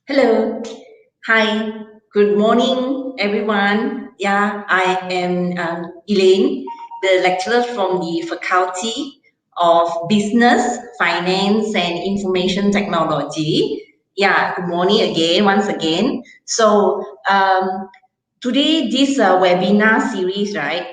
Hello. Hi. Good morning, everyone. Yeah, I am Elaine, the lecturer from the Faculty of Business, Finance, and Information Technology. Yeah, good morning again, once again. So, today, this webinar series, right,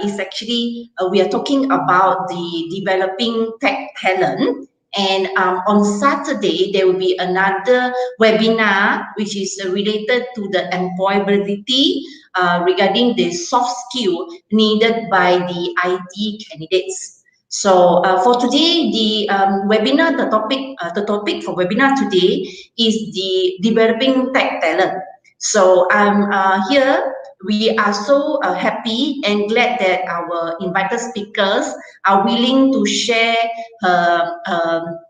is actually we are talking about the developing tech talent. And on Saturday, there will be another webinar which is related to the employability regarding the soft skill needed by the IT candidates. So for today, the webinar, the topic for webinar today is the developing tech talent. So I'm here. We are so happy and glad that our invited speakers are willing to share her, her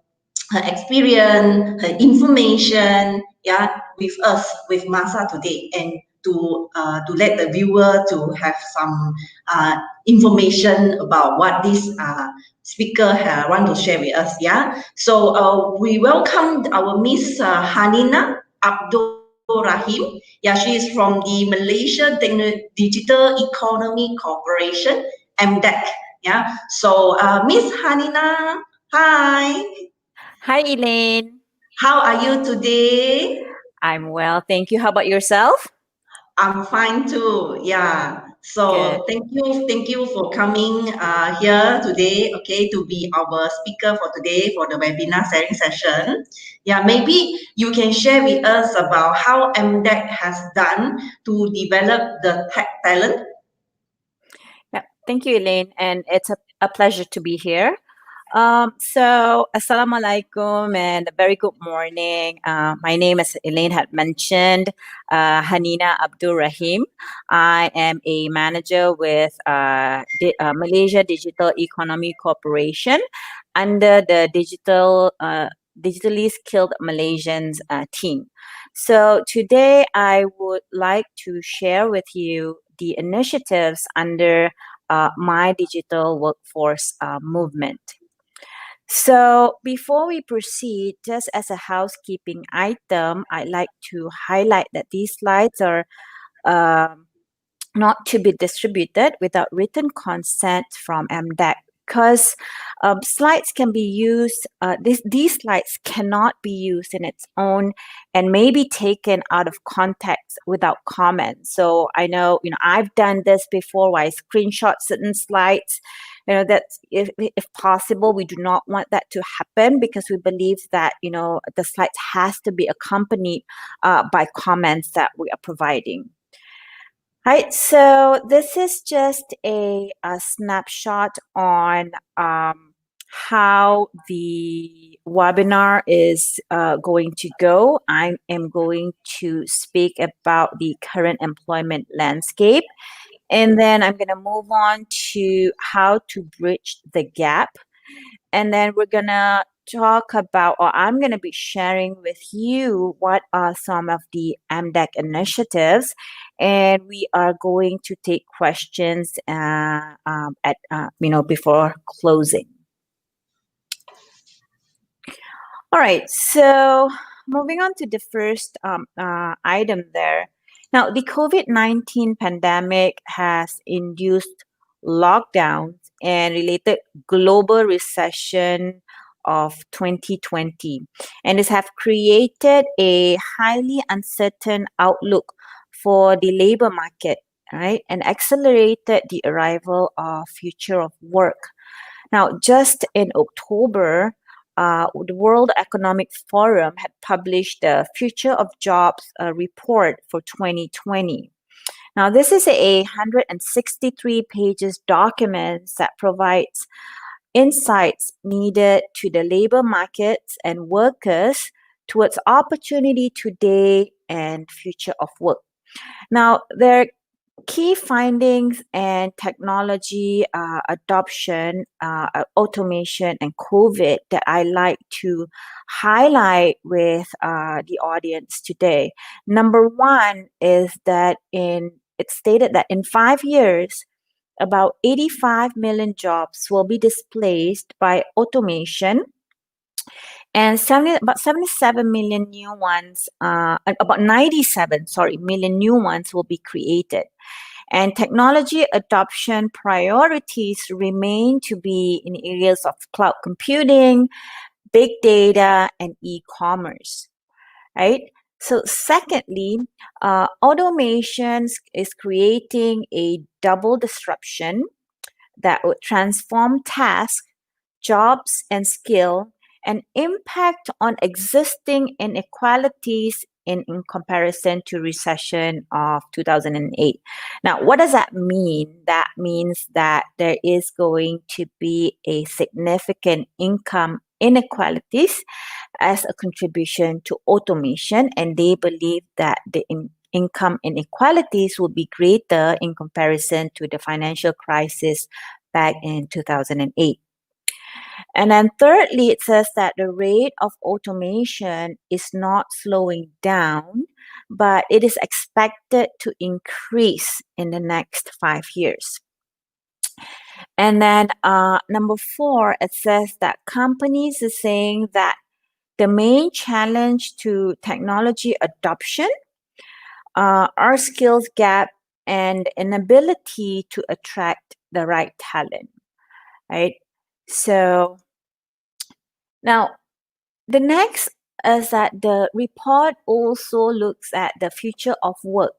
experience, her information, yeah, with us, with Masa today, and to let the viewer to have some information about what this speaker want to share with us. Yeah, so we welcome our Miss Hanina Abdul Rahim. Yeah, she is from the Malaysia Digital Economy Corporation, MDEC. Yeah, so Miss Hanina, hi. Hi, Elaine. How are you today? I'm well, thank you. How about yourself? I'm fine too. Yeah. Good. So thank you for coming here today. Okay, to be our speaker for today for the webinar sharing session. Yeah, maybe you can share with us about how MDEC has done to develop the tech talent. Yeah, thank you, Elaine. And it's a pleasure to be here. Assalamualaikum and a very good morning. My name, as Elaine had mentioned, Hanina Abdul Rahim. I am a manager with Malaysia Digital Economy Corporation under the digitally skilled Malaysians team. So today I would like to share with you the initiatives under my digital workforce movement. So before we proceed, just as a housekeeping item, I'd like to highlight that these slides are um, not to be distributed without written consent from MDEC, because slides can be used, these slides cannot be used in its own and may be taken out of context without comment. So I know, I've done this before where I screenshot certain slides. That if possible, we do not want that to happen because we believe that, the slides has to be accompanied by comments that we are providing. Right, so this is just a snapshot on how the webinar is going to go. I am going to speak about the current employment landscape, and then I'm going to move on to how to bridge the gap. And then we're going to talk about, or I'm going to be sharing with you what are some of the MDEC initiatives. And we are going to take questions before closing. All right, so moving on to the first item there. Now, the COVID-19 pandemic has induced lockdowns and related global recession of 2020, and this have created a highly uncertain outlook for the labor market, right, and accelerated the arrival of future of work. Now, just in October, the World Economic Forum had published the Future of Jobs report for 2020. Now, this is a 163 pages document that provides insights needed to the labor markets and workers towards opportunity today and future of work. Now, there are key findings and technology adoption, automation, and COVID that I like to highlight with the audience today. Number one is that it's stated that in 5 years, about 85 million jobs will be displaced by automation, and about 77 million new ones, about 97, million new ones will be created. And technology adoption priorities remain to be in areas of cloud computing, big data, and e-commerce, right? So secondly, automation is creating a double disruption that would transform tasks, jobs, and skill and impact on existing inequalities in comparison to recession of 2008. Now, what does that mean? That means that there is going to be a significant income inequalities as a contribution to automation, and they believe that the income inequalities will be greater in comparison to the financial crisis back in 2008. And then thirdly, it says that the rate of automation is not slowing down, but it is expected to increase in the next 5 years. And then number 4, it says that companies are saying that the main challenge to technology adoption are skills gap and inability to attract the right talent, right? So now the next is that the report also looks at the future of work.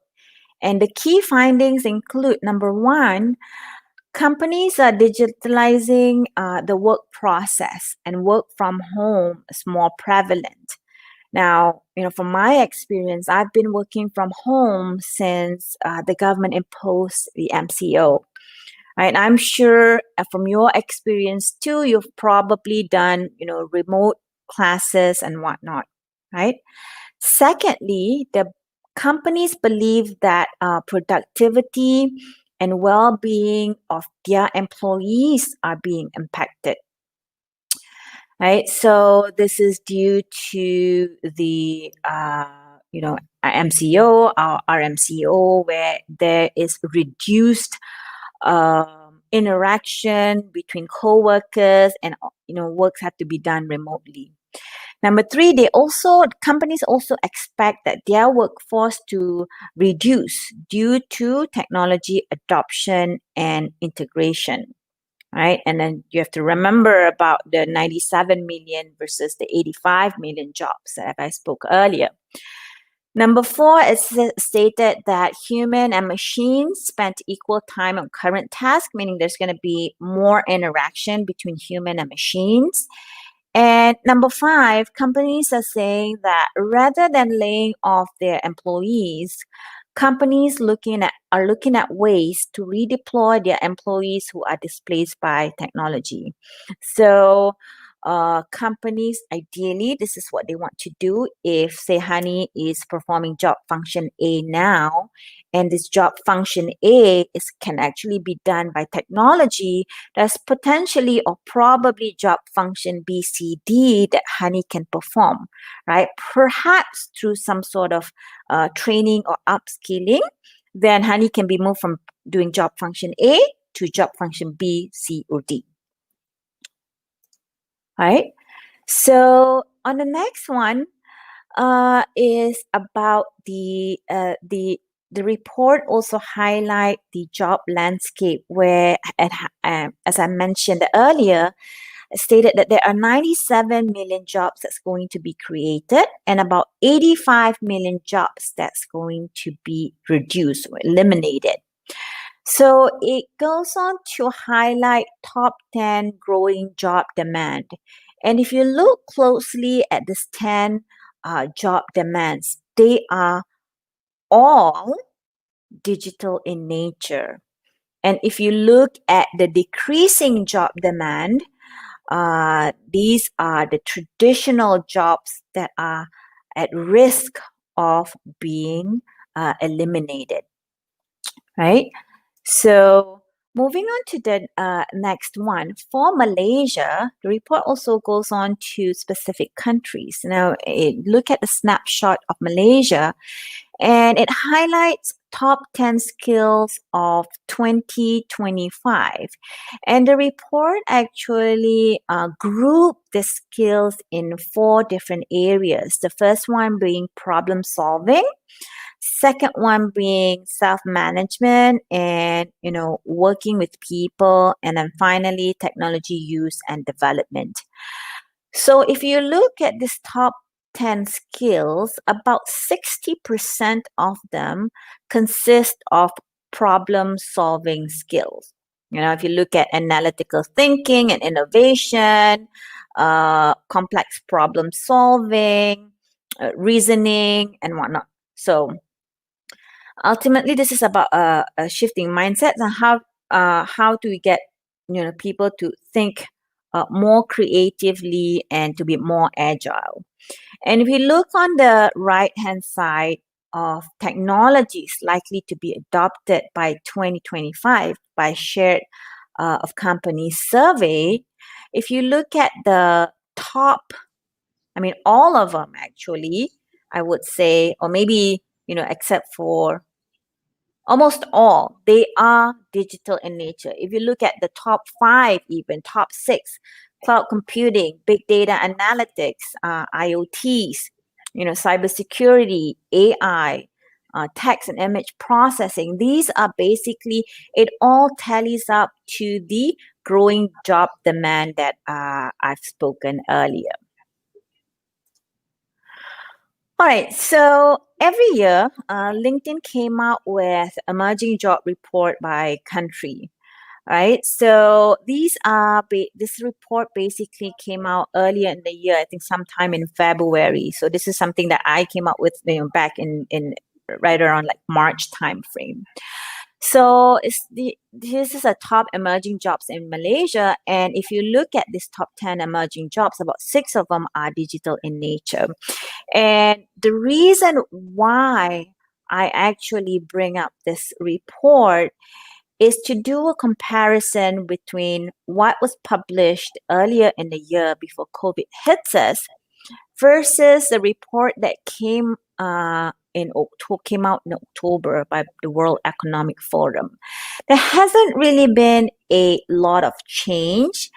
And the key findings include number 1, companies are digitalizing the work process and work from home is more prevalent. Now, from my experience, I've been working from home since the government imposed the MCO. Right? I'm sure from your experience too, you've probably done, remote classes and whatnot, right? Secondly, the companies believe that productivity and well-being of their employees are being impacted. Right, so this is due to the MCO or RMCO, where there is reduced interaction between co-workers, and works have to be done remotely. Number 3, companies also expect that their workforce to reduce due to technology adoption and integration. Right, and then you have to remember about the 97 million versus the 85 million jobs that I spoke earlier. Number 4 is stated that human and machines spend equal time on current tasks, meaning there's going to be more interaction between human and machines. And number 5, companies are saying that rather than laying off their employees, companies are looking at ways to redeploy their employees who are displaced by technology. So companies, ideally, this is what they want to do. If, say, Honey is performing job function A now, and this job function A can actually be done by technology, there's potentially or probably job function B, C, D that Honey can perform, right? Perhaps through some sort of training or upskilling, then Honey can be moved from doing job function A to job function B, C, or D. Right? So on the next one is about the report also highlight the job landscape, where as I mentioned earlier, stated that there are 97 million jobs that's going to be created and about 85 million jobs that's going to be reduced or eliminated. So it goes on to highlight top 10 growing job demand. And if you look closely at this 10 job demands, they are all digital in nature. And if you look at the decreasing job demand, these are the traditional jobs that are at risk of being eliminated, right? So moving on to the next one, for Malaysia, the report also goes on to specific countries. Now, look at the snapshot of Malaysia, and it highlights top 10 skills of 2025. And the report actually grouped the skills in four different areas. The first one being problem solving, second one being self-management and working with people, and then finally technology use and development. So if you look at this top 10 skills, about 60% of them consist of problem solving skills. If you look at analytical thinking and innovation, complex problem solving, reasoning, and whatnot. So ultimately, this is about a shifting mindsets and how do we get people to think more creatively and to be more agile. And if you look on the right hand side of technologies likely to be adopted by 2025 by shared of companies survey, if you look at the top, I mean all of them actually, I would say, or maybe except for almost all, they are digital in nature. If you look at the top five, even top six, cloud computing, big data analytics, IoTs, cybersecurity, AI, text and image processing, these are basically, it all tallies up to the growing job demand that I've spoken earlier. All right, so every year, LinkedIn came out with emerging job report by country, right? So this report basically came out earlier in the year, I think sometime in February. So this is something that I came up with back in right around like March timeframe. So this is a top emerging jobs in Malaysia, and if you look at this top 10 emerging jobs, about 6 of them are digital in nature. And the reason why I actually bring up this report is to do a comparison between what was published earlier in the year before COVID hits us versus the report that came came out in October by the World Economic Forum. There hasn't really been a lot of change,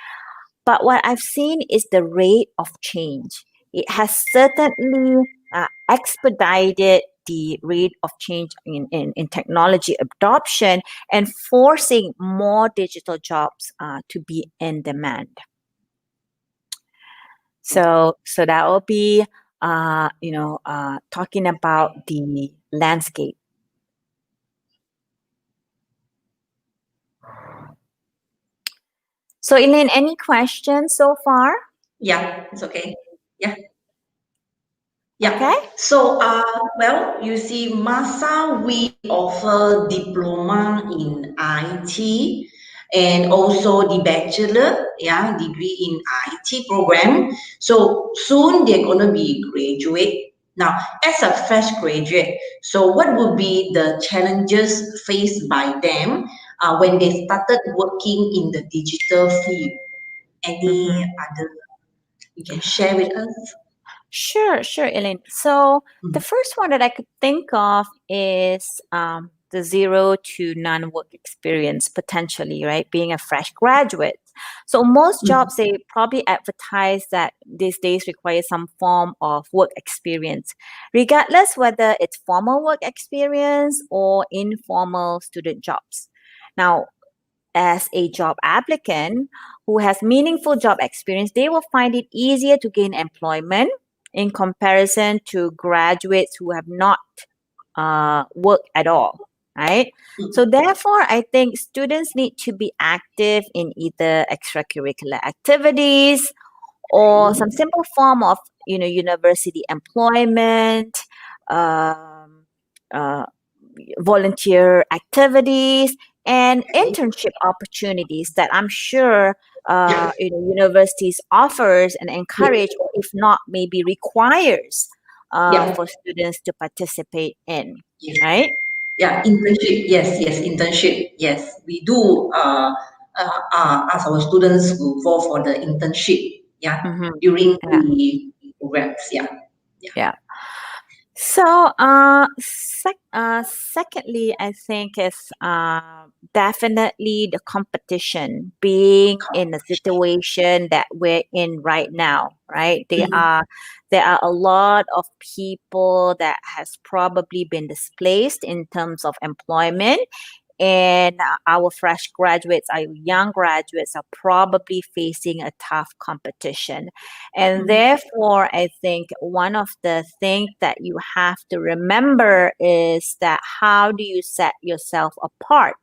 but what I've seen is the rate of change. It has certainly expedited the rate of change in technology adoption and forcing more digital jobs to be in demand. So that will be, talking about the landscape. So Elaine, any questions so far? Yeah, it's okay. Yeah. Yeah. Okay. So, well, you see, Masa, we offer diploma in IT and also the bachelor, yeah, degree in IT program. So soon they're gonna be graduate. Now, as a fresh graduate, so what would be the challenges faced by them when they started working in the digital field? Any Mm-hmm. other you can share with us? Sure, Elaine. So the Mm, first one that I could think of is the zero to none work experience potentially, right? Being a fresh graduate. So most mm, jobs, they probably advertise that these days require some form of work experience, regardless whether it's formal work experience or informal student jobs. Now, as a job applicant who has meaningful job experience, they will find it easier to gain employment in comparison to graduates who have not worked at all, right? So mm, therefore, I think students need to be active in either extracurricular activities or some okay. simple form of university employment, um, uh, volunteer activities, and Okay. internship opportunities that I'm sure Yeah. universities offers and Yeah. encourage, or if not, maybe requires Yeah. for students to participate in. Yes. Right? Yeah. Internship. Yes. Yes. Internship. Yes. We do ask our students to go for the internship. Yeah. Mm-hmm. During Yeah. the programs. Yeah. Yeah. Yeah. So, secondly, I think is definitely the competition being in a situation that we're in right now, right? There are a lot of people that has probably been displaced in terms of employment, and our fresh graduates, our young graduates are probably facing a tough competition. And therefore, I think one of the things that you have to remember is that how do you set yourself apart,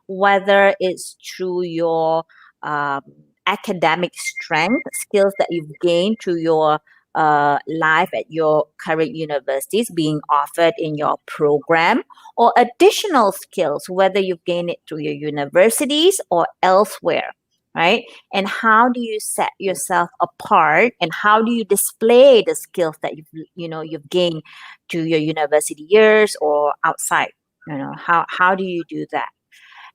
whether it's through your um, academic strength, skills that you've gained through your life at your current universities being offered in your program, or additional skills, whether you've gained it through your universities or elsewhere, right? And how do you set yourself apart, and how do you display the skills that you've gained through your university years or outside? How do you do that?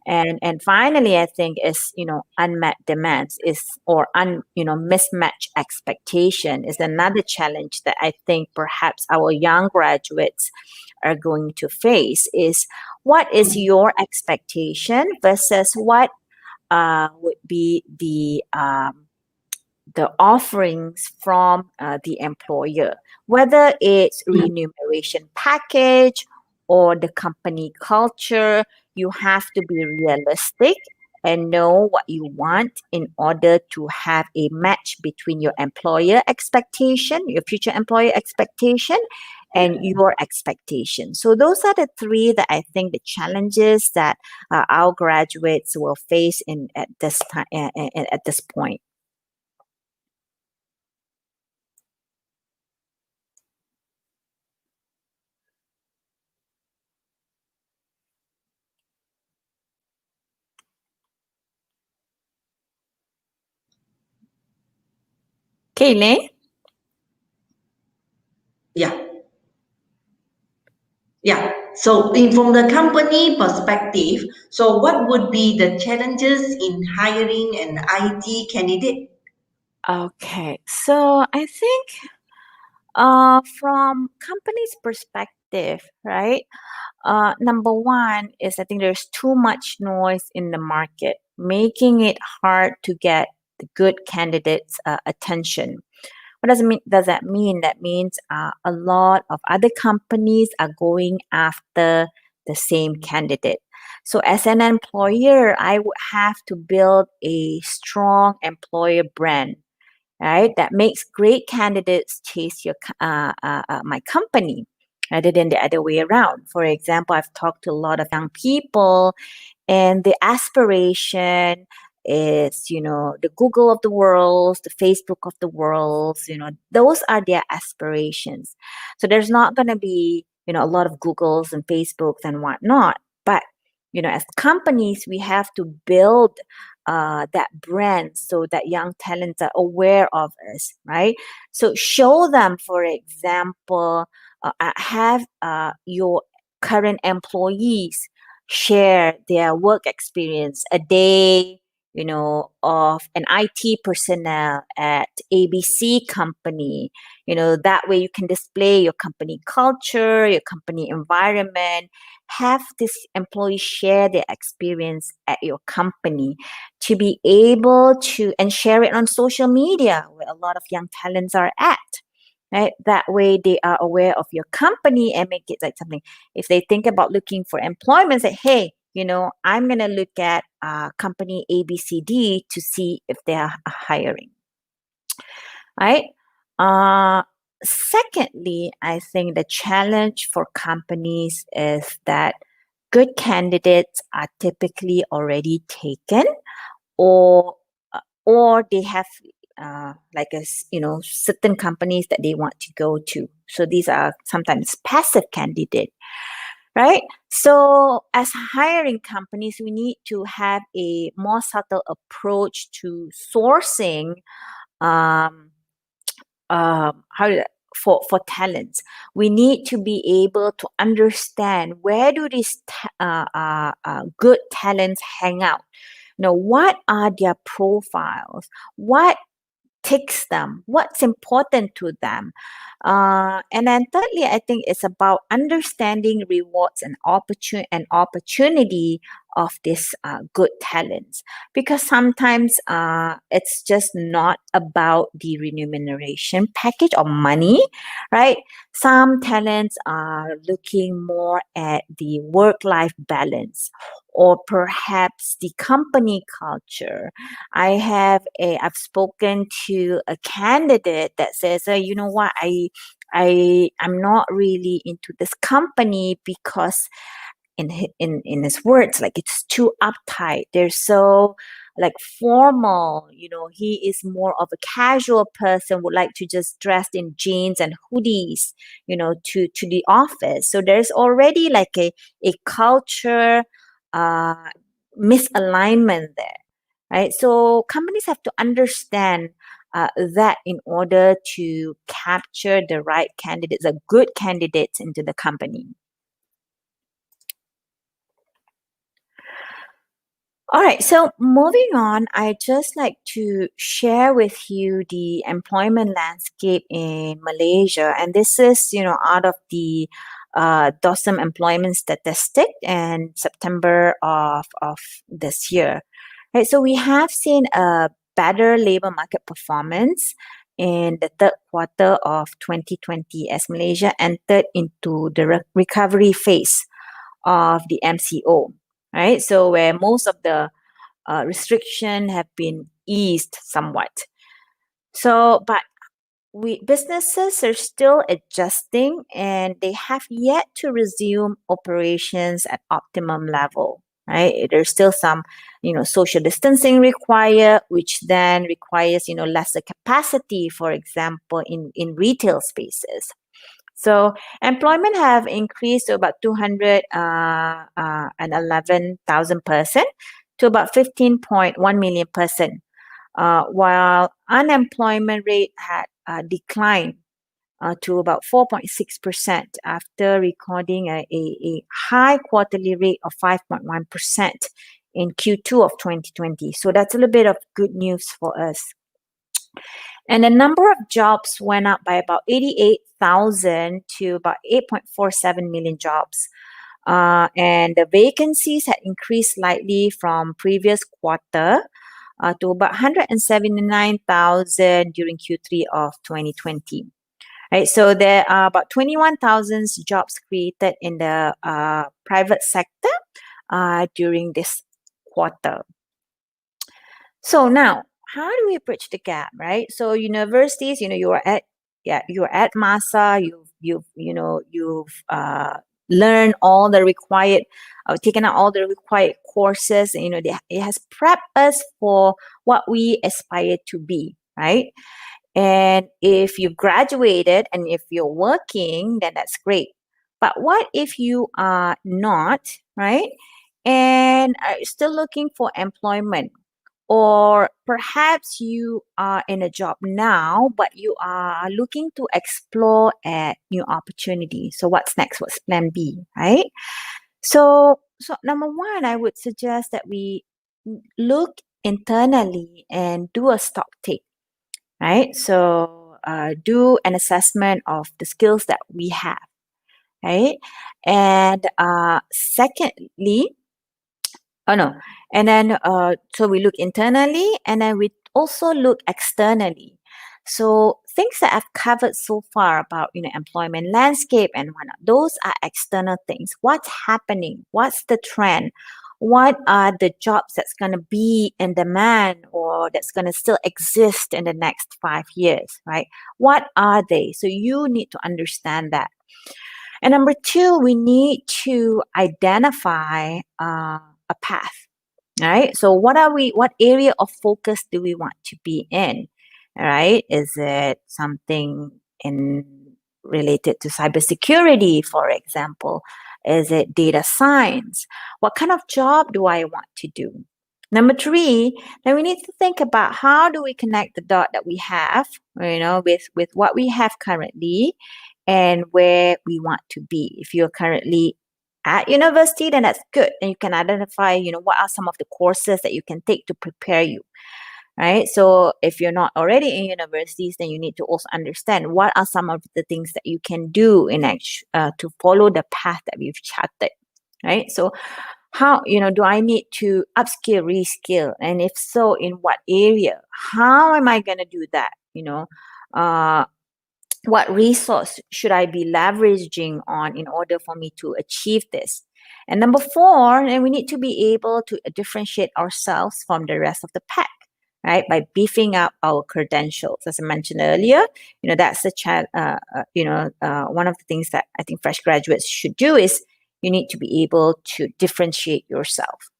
And finally, I think is unmet demands is or mismatched expectation is another challenge that I think perhaps our young graduates are going to face. Is what is your expectation versus what would be the offerings from the employer, whether it's remuneration package or the company culture. You have to be realistic and know what you want in order to have a match between your employer expectation, your future employer expectation, and your expectation. So those are the three that I think the challenges that our graduates will face in at this time at this point. Kaylin? Yeah. Yeah. So, from the company perspective, so what would be the challenges in hiring an IT candidate? Okay, so I think from company's perspective, right? Number one is I think there's too much noise in the market, making it hard to get the good candidates' attention. What does it mean? Does that mean? That means a lot of other companies are going after the same candidate. So as an employer, I would have to build a strong employer brand, right? That makes great candidates chase my company rather than the other way around. For example, I've talked to a lot of young people, and the aspiration is the Google of the world, the Facebook of the world. Those are their aspirations. So there's not going to be a lot of Googles and Facebooks and whatnot, but as companies we have to build that brand so that young talents are aware of us, right? So show them, for example, have your current employees share their work experience a day, of an IT personnel at ABC company. That way you can display your company culture, your company environment. Have this employee share their experience at your company to be able to and share it on social media where a lot of young talents are at. Right? That way they are aware of your company and make it like something. If they think about looking for employment, say, hey, I'm gonna look at company ABCD to see if they are hiring. Right? Secondly, I think the challenge for companies is that good candidates are typically already taken, or or they have like certain companies that they want to go to. So these are sometimes passive candidates, right? So as hiring companies, we need to have a more subtle approach to sourcing um, how do for talents. We need to be able to understand where do these good talents hang out. What are their profiles? What ticks them, what's important to them. And then thirdly, I think it's about understanding rewards and opportunity of this good talents, because sometimes it's just not about the remuneration package or money, right? Some talents are looking more at the work-life balance, or perhaps the company culture. I've spoken to a candidate that says, you know what, I'm not really into this company because in his words, like, it's too uptight. They're so like formal. He is more of a casual person, would like to just dress in jeans and hoodies, to the office. So there's already like a culture uh misalignment there, right? So companies have to understand that in order to capture the right candidates, a good candidates into the company. All right, so moving on, I just like to share with you the employment landscape in Malaysia, and this is, out of the DOSM employment statistic in September of this year. Right, so we have seen a better labor market performance in the third quarter of 2020 as Malaysia entered into the recovery phase of the MCO, right? So where most of the restriction have been eased somewhat. So, but businesses are still adjusting, and they have yet to resume operations at optimum level. Right, there's still some, social distancing required, which then requires, lesser capacity, for example, in retail spaces. So employment have increased to about 211,000 person to about 15.1 million person, while unemployment rate had declined to about 4.6% after recording a high quarterly rate of 5.1% in Q2 of 2020. So that's a little bit of good news for us. And the number of jobs went up by about 88,000 to about 8.47 million jobs. And the vacancies had increased slightly from previous quarter to about 179,000 during Q3 of 2020. Right, so there are about 21,000 jobs created in the private sector during this quarter. So now, how do we bridge the gap, right? So universities, you're at MASA, you've learned all the required, taken out all the required courses. It has prepped us for what we aspire to be, right? And if you've graduated and if you're working, then that's great. But what if you are not, right? And are still looking for employment? Or perhaps you are in a job now, but you are looking to explore at new opportunities. So what's next? What's plan B, right? So number one, I would suggest that we look internally and do a stock take, right? So do an assessment of the skills that we have, right? And secondly, oh no, and then so we look internally, and then we also look externally. So things that I've covered so far about employment landscape and whatnot, those are external things. What's happening? What's the trend? What are the jobs that's going to be in demand or that's going to still exist in the next 5 years, right? What are they? So you need to understand that. And number two, we need to identify a path. All right. So what area of focus do we want to be in? All right. Is it something in related to cybersecurity, for example? Is it data science? What kind of job do I want to do? Number three, then we need to think about how do we connect the dot that we have, with what we have currently and where we want to be. If you're currently at university, then that's good. And you can identify, what are some of the courses that you can take to prepare you, right? So if you're not already in universities, then you need to also understand what are some of the things that you can do to follow the path that we've charted, right? So how, do I need to upskill, reskill? And if so, in what area? How am I going to do that? Uh, what resource should I be leveraging on in order for me to achieve this? And number four, and we need to be able to differentiate ourselves from the rest of the pack, right? By beefing up our credentials, as I mentioned earlier. That's one of the things that I think fresh graduates should do is you need to be able to differentiate yourself.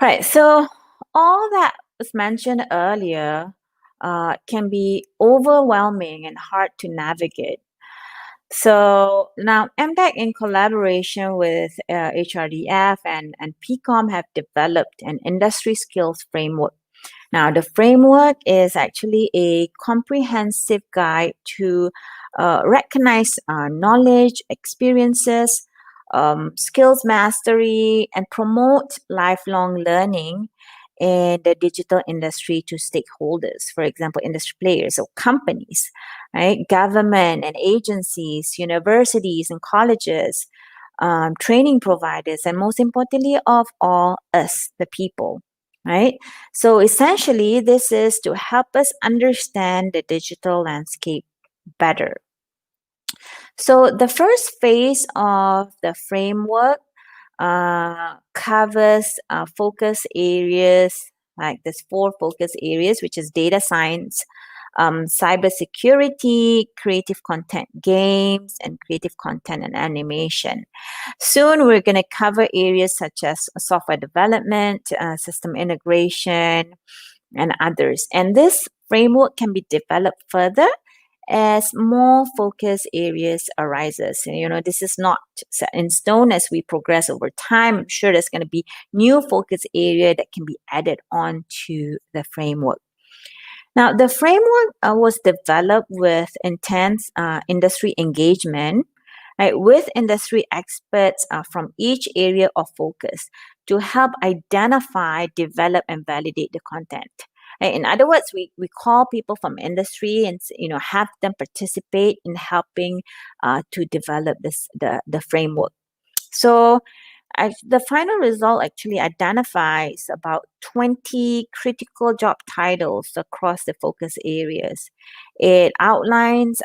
Right. So all that was mentioned earlier can be overwhelming and hard to navigate. So now MDEC, in collaboration with HRDF and PCOM, have developed an industry skills framework. Now, the framework is actually a comprehensive guide to recognize knowledge, experiences, skills mastery, and promote lifelong learning in the digital industry to stakeholders, for example, industry players or companies, right? Government and agencies, universities and colleges, training providers, and most importantly of all, us, the people, right? So essentially, this is to help us understand the digital landscape better. So the first phase of the framework covers focus areas, like there's 4 focus areas, which is data science, cybersecurity, creative content games, and creative content and animation. Soon, we're going to cover areas such as software development, system integration, and others. And this framework can be developed further as more focus areas arises. And, this is not set in stone. As we progress over time, I'm sure there's going to be new focus area that can be added on to the framework. Now, the framework was developed with intense industry engagement, right, with industry experts from each area of focus to help identify, develop, and validate the content. Right? In other words, we call people from industry and have them participate in helping to develop the framework. So the final result actually identifies about 20 critical job titles across the focus areas. It outlines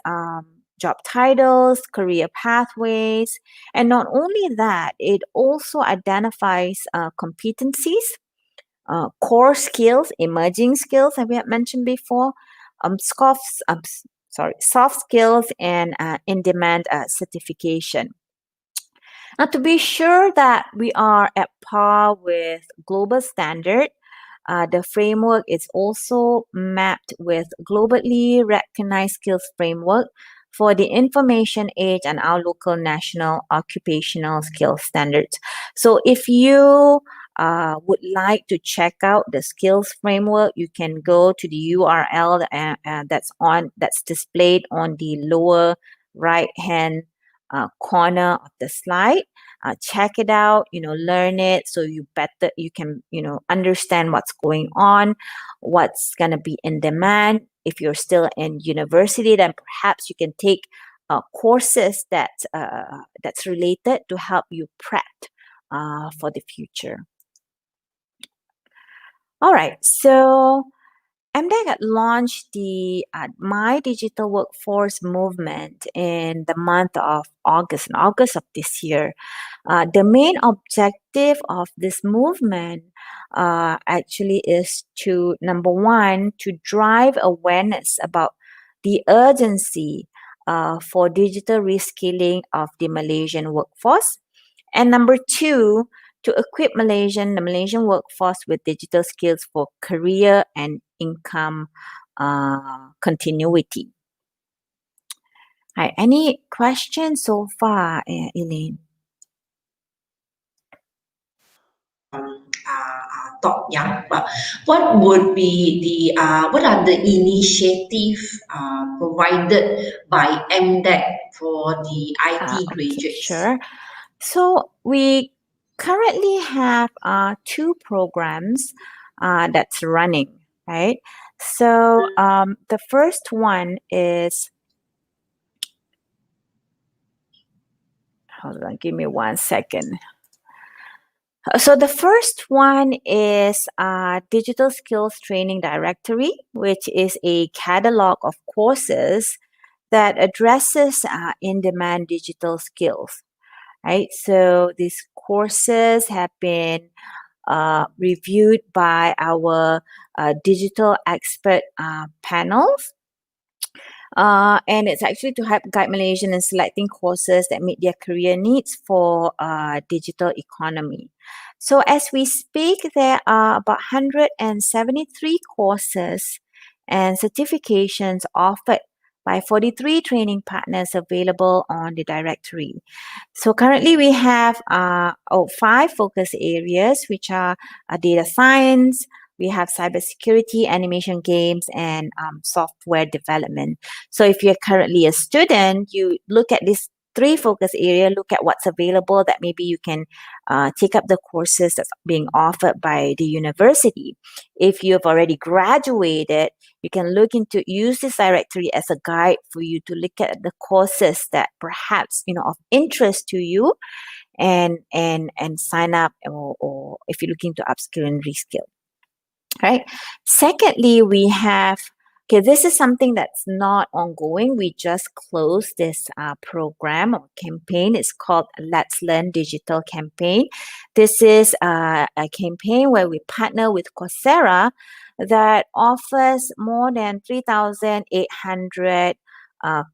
job titles, career pathways, and not only that, it also identifies competencies, core skills, emerging skills, as we had mentioned before, soft skills, and in-demand certification. Now, to be sure that we are at par with global standard, the framework is also mapped with globally recognized skills framework for the information age and our local national occupational skills standards. So if you would like to check out the skills framework, you can go to the URL that's displayed on the lower right hand corner of the slide. Check it out, learn it so you can, understand what's going on, what's going to be in demand. If you're still in university, then perhaps you can take courses that's related to help you prep for the future. All right, so MDEC had launched the My Digital Workforce movement in the month of August, in August of this year. The main objective of this movement actually is to, number one, to drive awareness about the urgency for digital reskilling of the Malaysian workforce. And number two, to equip the Malaysian workforce with digital skills for career and income continuity. Hi, any questions so far, Elaine? Thought, yeah. What would be what are the initiative provided by MDEC for the IT Okay, graduates? sure. So we currently have two programs that's running, right? So the first one is, hold on, give me 1 second. So the first one is Digital Skills Training Directory, which is a catalog of courses that addresses in-demand digital skills, right? So these courses have been reviewed by our digital expert panels. And it's actually to help guide Malaysians in selecting courses that meet their career needs for digital economy. So as we speak, there are about 173 courses and certifications offered by 43 training partners available on the directory. So currently we have five focus areas, which are data science, we have cybersecurity, animation games, and software development. So if you're currently a student, you look at these three focus area, look at what's available that maybe you can take up the courses that's being offered by the university. If you've already graduated, you can look into use this directory as a guide for you to look at the courses that perhaps of interest to you, and sign up, or if you're looking to upskill and reskill. Right. Secondly, we have, okay, this is something that's not ongoing. We just closed this program or campaign. It's called Let's Learn Digital Campaign. This is a campaign where we partner with Coursera that offers more than 3,800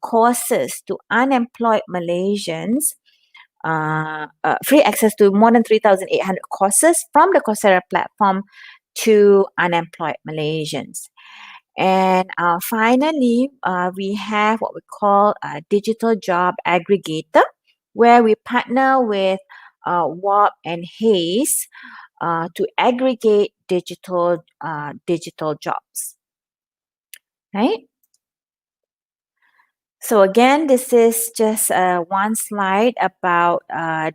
courses to unemployed Malaysians. Free access to more than 3,800 courses from the Coursera platform to unemployed Malaysians. And finally, we have what we call a digital job aggregator, where we partner with WAP and Hayes to aggregate digital jobs. Right? So again, this is just one slide about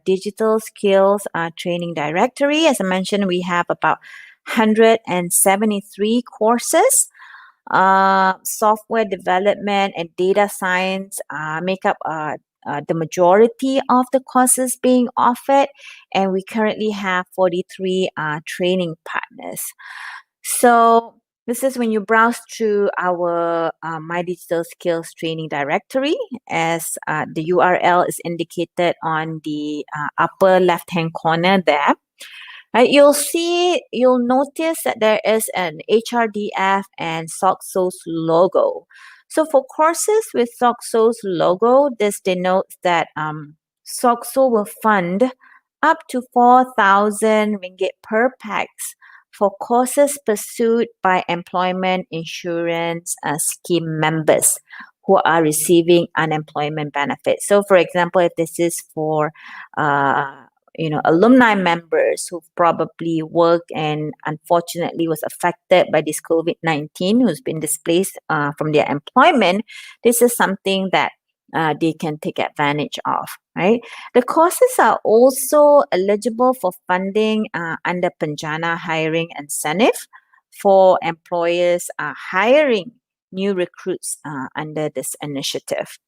digital skills training directory. As I mentioned, we have about 173 courses. Software development and data science make up the majority of the courses being offered, and we currently have 43 training partners. So this is when you browse through our My Digital Skills Training Directory, as the URL is indicated on the upper left-hand corner there. Right, you'll notice that there is an HRDF and SOCSO's logo. So for courses with SOCSO's logo, this denotes that SOCSO will fund up to 4,000 ringgit per pax for courses pursued by employment insurance scheme members who are receiving unemployment benefits. So for example, if this is for alumni members who've probably worked and unfortunately was affected by this COVID-19, who's been displaced from their employment, this is something that they can take advantage of, right? The courses are also eligible for funding under Penjana Hiring Incentive for employers hiring new recruits under this initiative.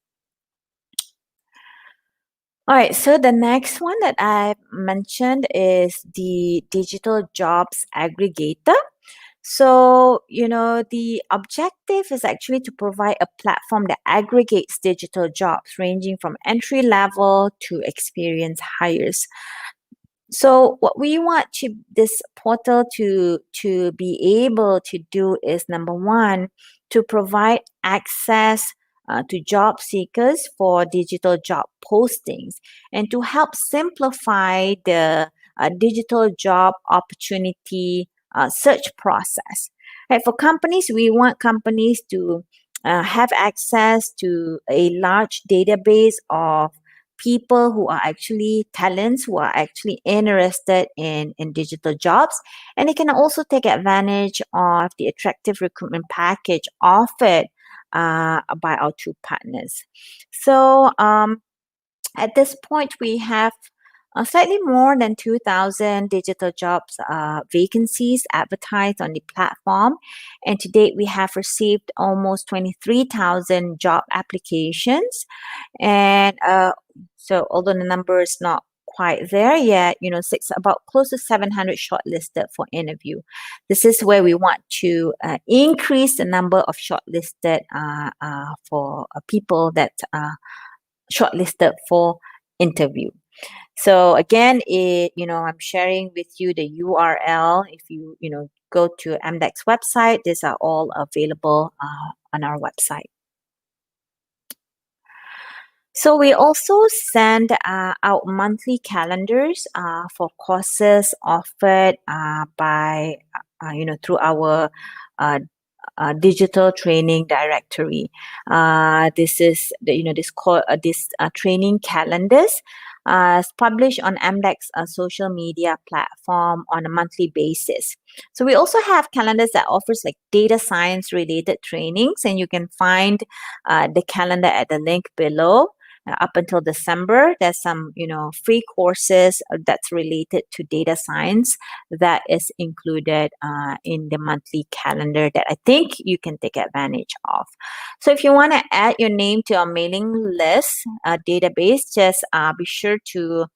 All right, so the next one that I mentioned is the digital jobs aggregator. So, the objective is actually to provide a platform that aggregates digital jobs ranging from entry level to experienced hires. So what we want this portal to be able to do is, number one, to provide access to job seekers for digital job postings, and to help simplify the digital job opportunity search process. Right, for companies, we want companies to have access to a large database of people who are actually talents, who are actually interested in digital jobs. And they can also take advantage of the attractive recruitment package offered by our two partners. So at this point, we have Slightly more than 2,000 digital jobs vacancies advertised on the platform. And to date, we have received almost 23,000 job applications. And so, although the number is not quite there yet, about close to 700 shortlisted for interview. This is where we want to increase the number of shortlisted for people that shortlisted for interview. So again, I'm sharing with you the URL. If you go to MDEX website, these are all available on our website. So we also send out monthly calendars for courses offered by through our uh, digital training directory. This is this training calendars is published on MDEX social media platform on a monthly basis. So we also have calendars that offers like data science related trainings, and you can find the calendar at the link below. Up until December, there's some free courses that's related to data science that is included in the monthly calendar that I think you can take advantage of. So if you want to add your name to our mailing list database, just be sure to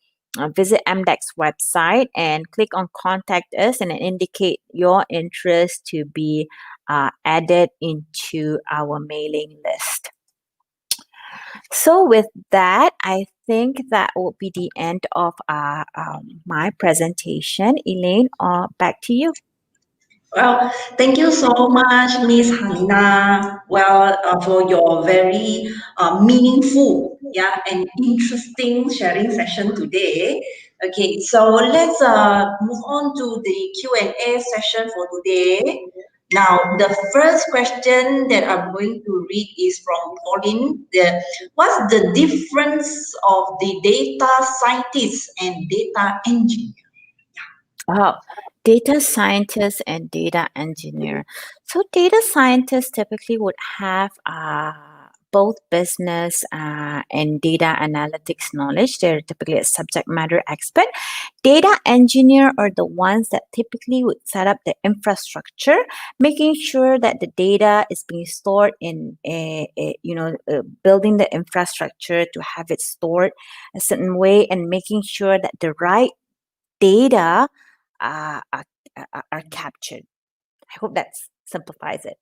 visit MDEX website and click on contact us and indicate your interest to be added into our mailing list. So with that, I think that will be the end of my presentation. Elaine, back to you. Well, thank you so much, Miss Hanina. Well, for your very meaningful, yeah, and interesting sharing session today. Okay, so let's move on to the Q&A session for today. Now, the first question that I'm going to read is from Pauline. What's the difference of the data scientist and data engineer? Oh, data scientist and data engineer. So data scientists typically would have both business and data analytics knowledge. They're typically a subject matter expert. Data engineer are the ones that typically would set up the infrastructure, making sure that the data is being stored in building the infrastructure to have it stored a certain way and making sure that the right data uh, are, are captured. I hope that simplifies it.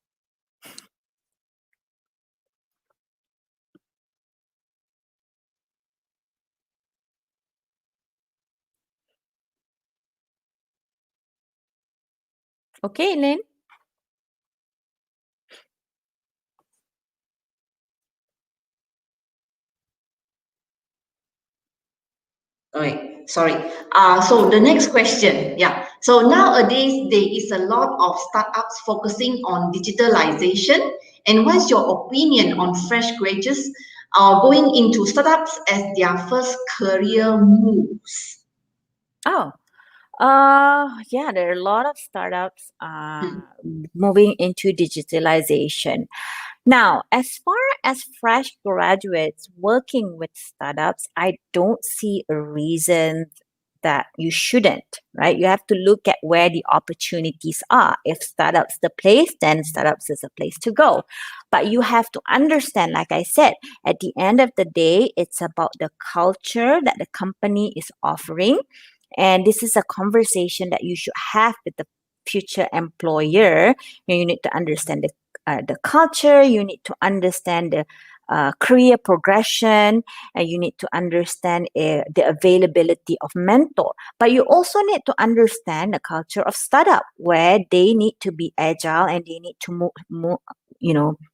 Okay, Lynn. Okay, sorry. So the next question, yeah. So nowadays there is a lot of startups focusing on digitalization. And what's your opinion on fresh graduates going into startups as their first career moves? Oh, yeah, there are a lot of startups Hmm. moving into digitalization. Now, as far as fresh graduates working with startups, I don't see a reason that you shouldn't, right? You have to look at where the opportunities are. If startups the place, then startups is a place to go. But you have to understand, like I said, at the end of the day, it's about the culture that the company is offering. And this is a conversation that you should have with the future employer. You need to understand the culture, you need to understand the career progression, and you need to understand the availability of mentor. But you also need to understand the culture of startup where they need to be agile and they need to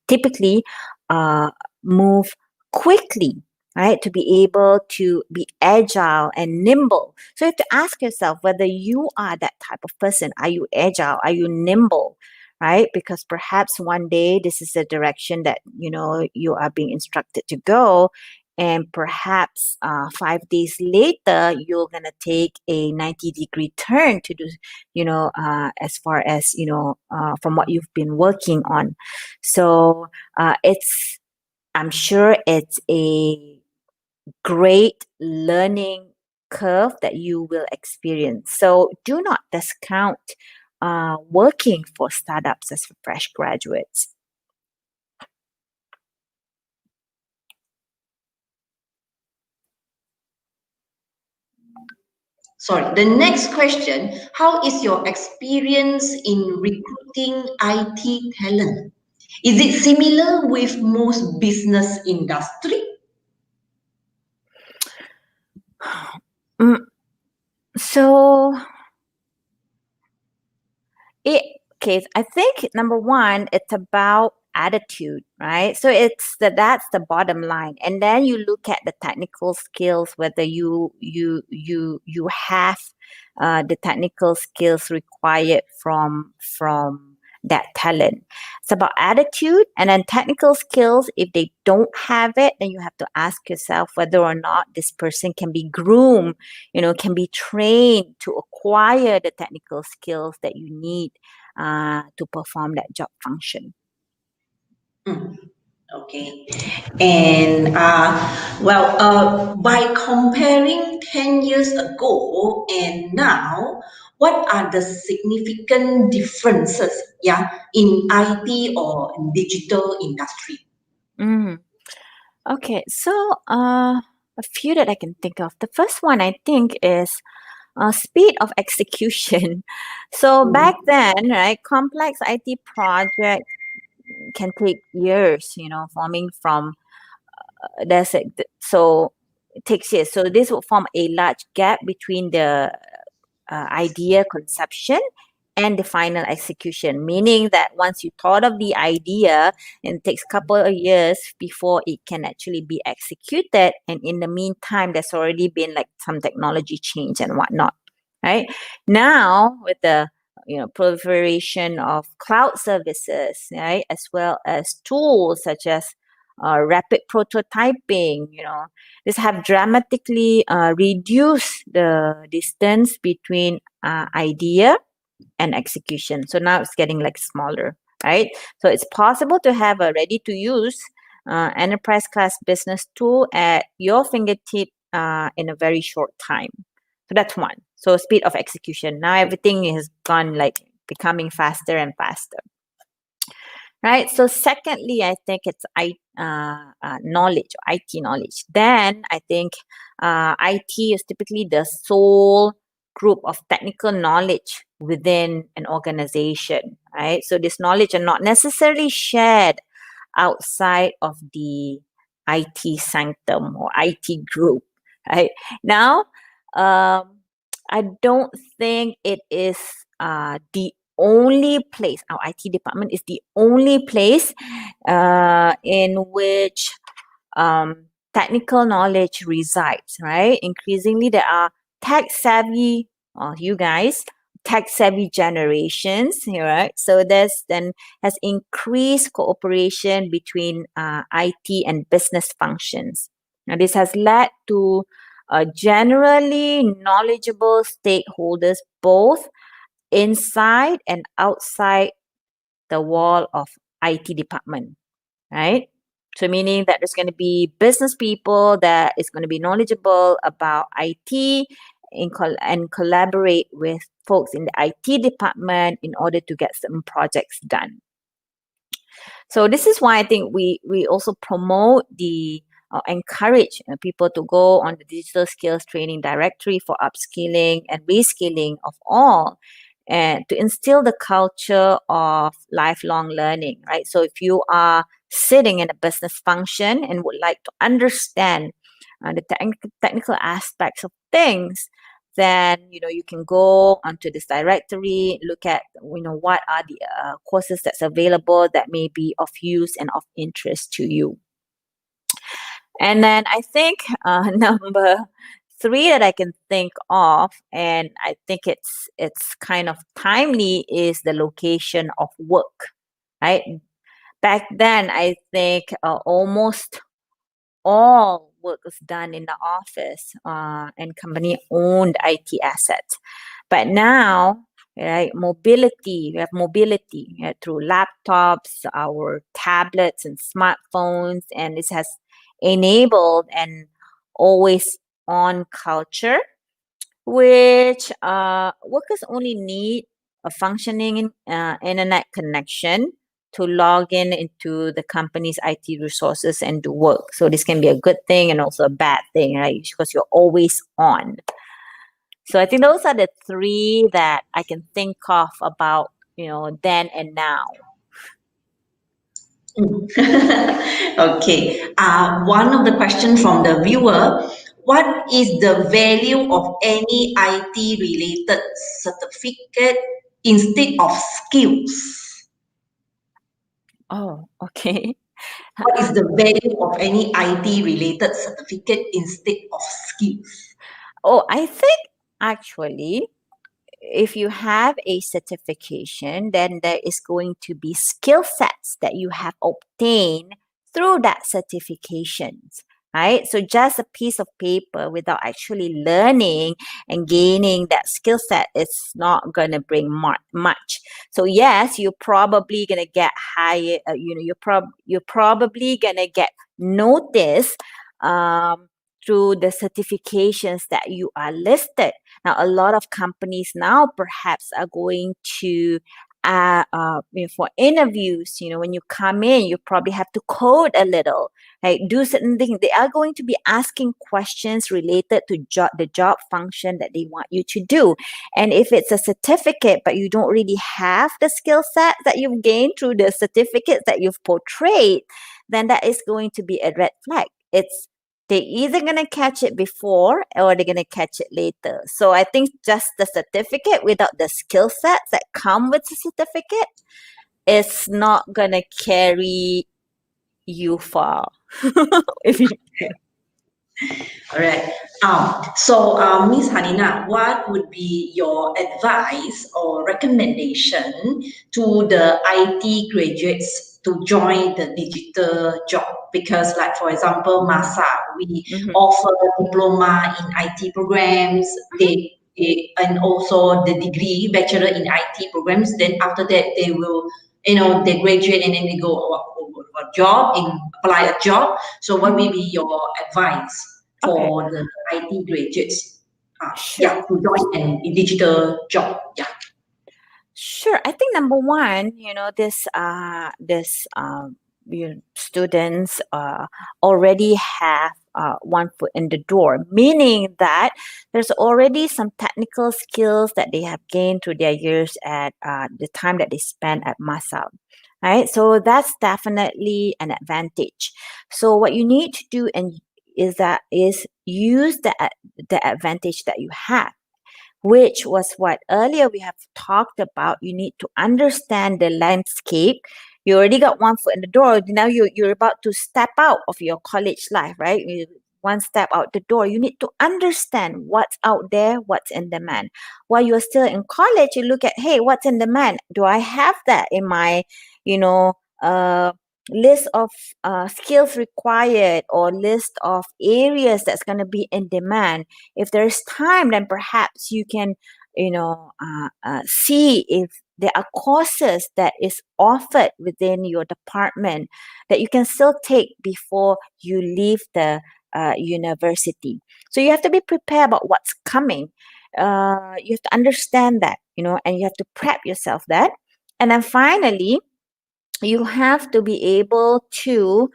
typically uh, move quickly, right? To be able to be agile and nimble. So you have to ask yourself whether you are that type of person. Are you agile? Are you nimble? Right? Because perhaps one day this is the direction that you are being instructed to go. And perhaps 5 days later, you're gonna take a 90-degree turn to do, as far as from what you've been working on. So I'm sure it's a great learning curve that you will experience. So do not discount working for startups as fresh graduates. Sorry, the next question, how is your experience in recruiting IT talent? Is it similar with most business industry? Mm, so I think number one, it's about attitude, right? So that's the bottom line, and then you look at the technical skills, whether you have the technical skills required from that talent. It's about attitude, and then technical skills. If they don't have it, then you have to ask yourself whether or not this person can be groomed, can be trained to acquire the technical skills that you need to perform that job function. Mm, okay. And by comparing 10 years ago and now, what are the significant differences, in IT or in digital industry? Mm. Okay, so a few that I can think of. The first one I think is speed of execution. So back Mm, then, right, complex IT projects can take years, forming from so it takes years. So this will form a large gap between the idea conception and the final execution, meaning that once you thought of the idea, it takes a couple of years before it can actually be executed, and in the meantime there's already been like some technology change and whatnot, right? Now with the proliferation of cloud services, right, as well as tools such as rapid prototyping, this have dramatically reduced the distance between idea and execution. So now it's getting like smaller, right? So it's possible to have a ready to use enterprise class business tool at your fingertip in a very short time. So that's one. So speed of execution. Now everything has gone like becoming faster and faster. Right. So secondly, I think it's knowledge, IT knowledge. Then I think IT is typically the sole group of technical knowledge within an organization. Right. So this knowledge are not necessarily shared outside of the IT sanctum or IT group. Right. Now, I don't think it is the only place, our IT department is the only place in which technical knowledge resides, right? Increasingly, there are tech savvy, you guys, tech savvy generations, right? So there's then has increased cooperation between IT and business functions. Now, this has led to generally knowledgeable stakeholders, both inside and outside the wall of IT department, right? So meaning that there's going to be business people that is going to be knowledgeable about IT and collaborate with folks in the IT department in order to get some projects done. So this is why I think we also promote the encourage people to go on the digital skills training directory for upskilling and reskilling of all, and to instill the culture of lifelong learning, right? So if you are sitting in a business function and would like to understand the technical aspects of things, then you can go onto this directory, look at what are the courses that's available that may be of use and of interest to you. And then I think number three that I can think of, and I think it's kind of timely, is the location of work, right? Back then, I think almost all work was done in the office and company owned IT assets. But now, right, mobility, we have mobility through laptops, our tablets and smartphones, and this has enabled an always on culture which workers only need a functioning internet connection to log in into the company's IT resources and do work. So this can be a good thing and also a bad thing, right? Because you're always on. So I think those are the three that I can think of about, then and now. Okay. One of the questions from the viewer, what is the value of any IT related certificate instead of skills? Oh, okay. What is the value of any IT related certificate instead of skills? Oh, I think actually if you have a certification, then there is going to be skill sets that you have obtained through that certifications, right? So just a piece of paper without actually learning and gaining that skill set is not going to bring much. So yes, you're probably going to get higher, you're probably going to get noticed through the certifications that you are listed. Now, a lot of companies now perhaps are going to, for interviews, when you come in, you probably have to code a little, right? Do certain things. They are going to be asking questions related to the job function that they want you to do. And if it's a certificate, but you don't really have the skill set that you've gained through the certificates that you've portrayed, then that is going to be a red flag. They're either going to catch it before or they're going to catch it later. So I think just the certificate without the skill sets that come with the certificate is not going to carry you far. if you All right. Miss Hanina, what would be your advice or recommendation to the IT graduates to join the digital job? Because, like for example, MASA, we Mhm. offer diploma in IT programs. And also the degree bachelor in IT programs. Then after that, they will they graduate and then they go a job and apply a job. So what will be your advice Okay, for the IT graduates? sure. Yeah, to join a digital job. Yeah. Sure. I think number one, this students already have one foot in the door, meaning that there's already some technical skills that they have gained through their years at the time that they spend at Masal. Right. So that's definitely an advantage. So what you need to do is use the advantage that you have, which was what earlier we have talked about. You need to understand the landscape. You already got one foot in the door. Now you're about to step out of your college life, right? One step out the door. You need to understand what's out there, what's in demand. While you're still in college, you look at, hey, what's in demand? Do I have that in my, you know, list of skills required or list of areas that's going to be in demand? If there's time, then perhaps you can see if there are courses that is offered within your department that you can still take before you leave the university. So you have to be prepared about what's coming. You have to understand that, and you have to prep yourself that. And then finally, you have to be able to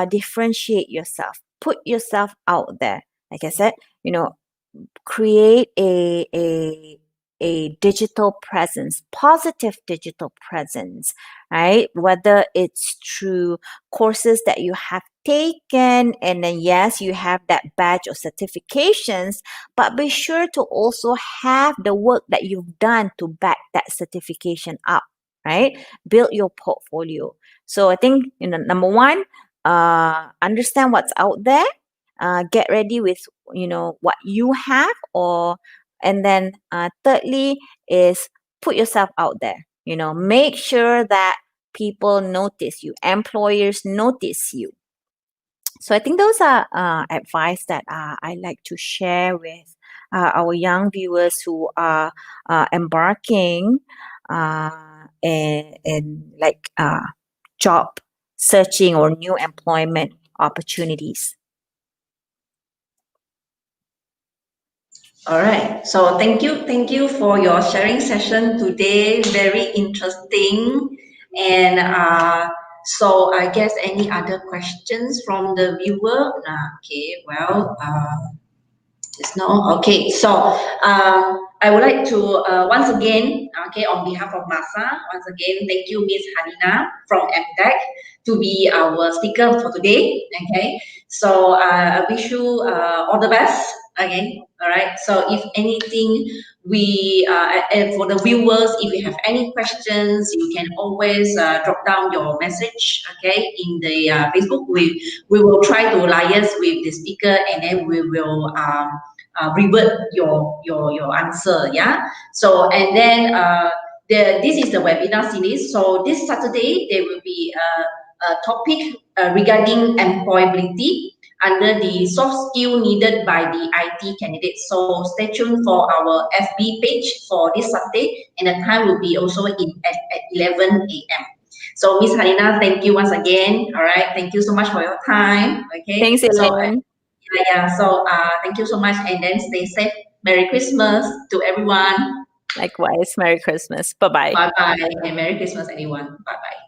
differentiate yourself, put yourself out there. Like I said, create a digital presence, positive digital presence, right? Whether it's through courses that you have taken, and then yes, you have that badge of certifications, but be sure to also have the work that you've done to back that certification up, right? Build your portfolio. So I think, number one, understand what's out there, get ready with what you have, or and then thirdly is put yourself out there. Make sure that people notice you, employers notice you. So I think those are advice that I like to share with our young viewers who are embarking in like job searching or new employment opportunities. All right. So thank you for your sharing session today. Very interesting. And so I guess any other questions from the viewer? Okay. Well, it's no. Okay. So I would like to once again, okay, on behalf of Masa, once again, thank you, Miss Hanina from MTech, to be our speaker for today. Okay. So I wish you all the best. Okay. All right. So if anything, and for the viewers, if you have any questions, you can always drop down your message. Okay, in the Facebook. We will try to liaise with the speaker, and then we will revert your answer. Yeah. So and then this is the webinar series. So this Saturday there will be a topic regarding employability under the soft skill needed by the IT candidates. So stay tuned for our FB page for this Saturday, and the time will be also at 11 a.m. So Miss Harina, thank you once again. All right, thank you so much for your time. Okay, Thanks, so Elaine. yeah. So thank you so much, and then stay safe. Merry Christmas to everyone. Likewise, Merry Christmas. Bye bye. Bye bye, and Merry Christmas, everyone. Bye bye.